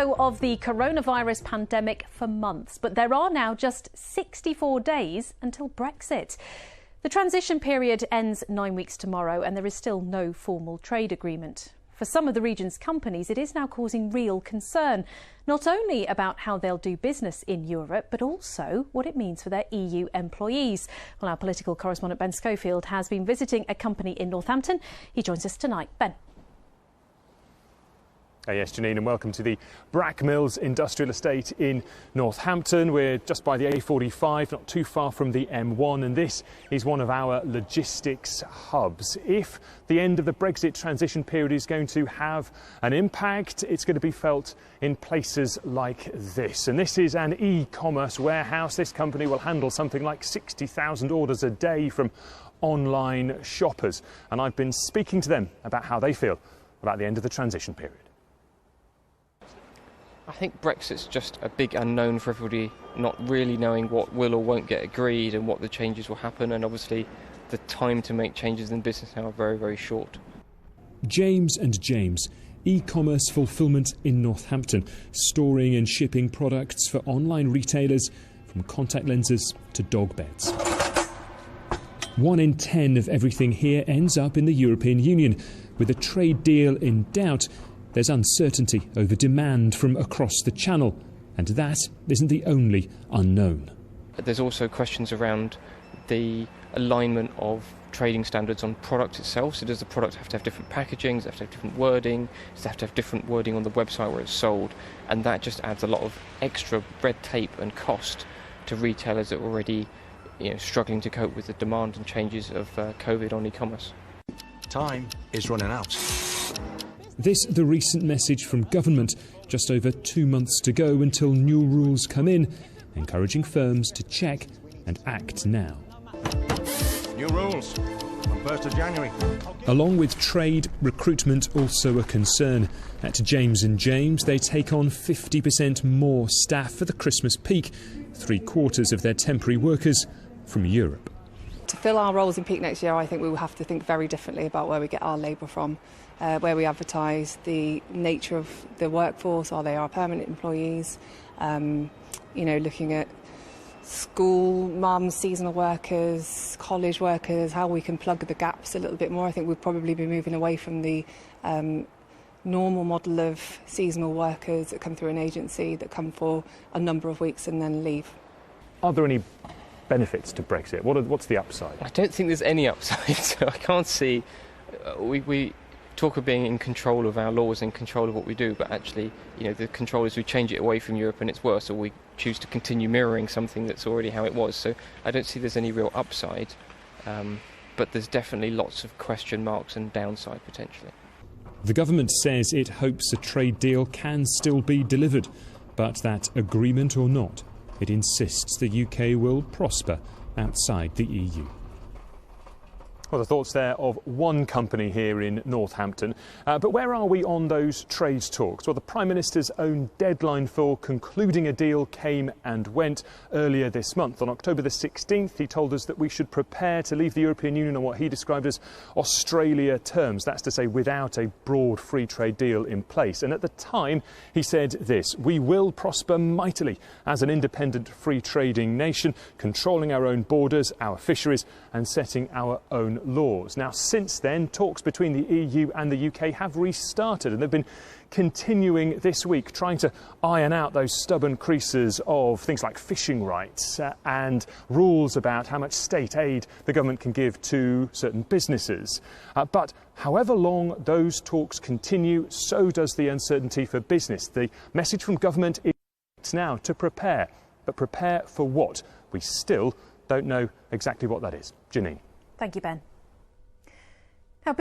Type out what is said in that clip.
Of the coronavirus pandemic for months, but there are now just 64 days until Brexit. The transition period ends 9 weeks tomorrow and there is still no formal trade agreement. For some of the region's companies, it is now causing real concern, not only about how they'll do business in Europe, but also what it means for their EU employees. Well, our political correspondent Ben Schofield has been visiting a company in Northampton. He joins us tonight. Ben. Yes, Janine, and welcome to the Brackmills industrial estate in Northampton. We're just by the A45, not too far from the M1, and this is one of our logistics hubs. If the end of the Brexit transition period is going to have an impact, it's going to be felt in places like this. And this is an e-commerce warehouse. This company will handle something like 60,000 orders a day from online shoppers. And I've been speaking to them about how they feel about the end of the transition period. I think Brexit's just a big unknown for everybody, not really knowing what will or won't get agreed and what the changes will happen, and obviously the time to make changes in business now are very, very short. James and James, e-commerce fulfilment in Northampton, storing and shipping products for online retailers, from contact lenses to dog beds. 1 in 10 of everything here ends up in the European Union. With a trade deal in doubt, there's uncertainty over demand from across the Channel, and that isn't the only unknown. There's also questions around the alignment of trading standards on product itself. So does the product have to have different packaging, does it have to have different wording, does it have to have different wording on the website where it's sold? And that just adds a lot of extra red tape and cost to retailers that are already struggling to cope with the demand and changes of COVID on e-commerce. Time is running out. This, the recent message from government, just over 2 months to go until new rules come in, encouraging firms to check and act now. New rules on 1st of January. Along with trade, recruitment also a concern. At James and James, they take on 50% more staff for the Christmas peak, 3/4 of their temporary workers from Europe. To fill our roles in peak next year, I think we will have to think very differently about where we get our labour from, where we advertise, the nature of the workforce. Are they our permanent employees? Looking at school mums, seasonal workers, college workers, how we can plug the gaps a little bit more. I think we'll probably be moving away from the normal model of seasonal workers that come through an agency, that come for a number of weeks and then leave. Are there any benefits to Brexit? What's the upside? I don't think there's any upside, so I can't see. We talk of being in control of our laws, in control of what we do, but actually, the control is we change it away from Europe and it's worse, or we choose to continue mirroring something that's already how it was. So I don't see there's any real upside, but there's definitely lots of question marks and downside potentially. The government says it hopes a trade deal can still be delivered, but that agreement or not, it insists the UK will prosper outside the EU. Well, the thoughts there of one company here in Northampton. But where are we on those trade talks? Well, the Prime Minister's own deadline for concluding a deal came and went earlier this month. On October the 16th, he told us that we should prepare to leave the European Union on what he described as Australia terms. That's to say, without a broad free trade deal in place. And at the time, he said this: we will prosper mightily as an independent free trading nation, controlling our own borders, our fisheries, and setting our own laws. Now, since then, talks between the EU and the UK have restarted, and they've been continuing this week, trying to iron out those stubborn creases of things like fishing rights and rules about how much state aid the government can give to certain businesses. But however long those talks continue, so does the uncertainty for business. The message from government is now to prepare, but prepare for what? We still don't know exactly what that is. Janine. Thank you, Ben.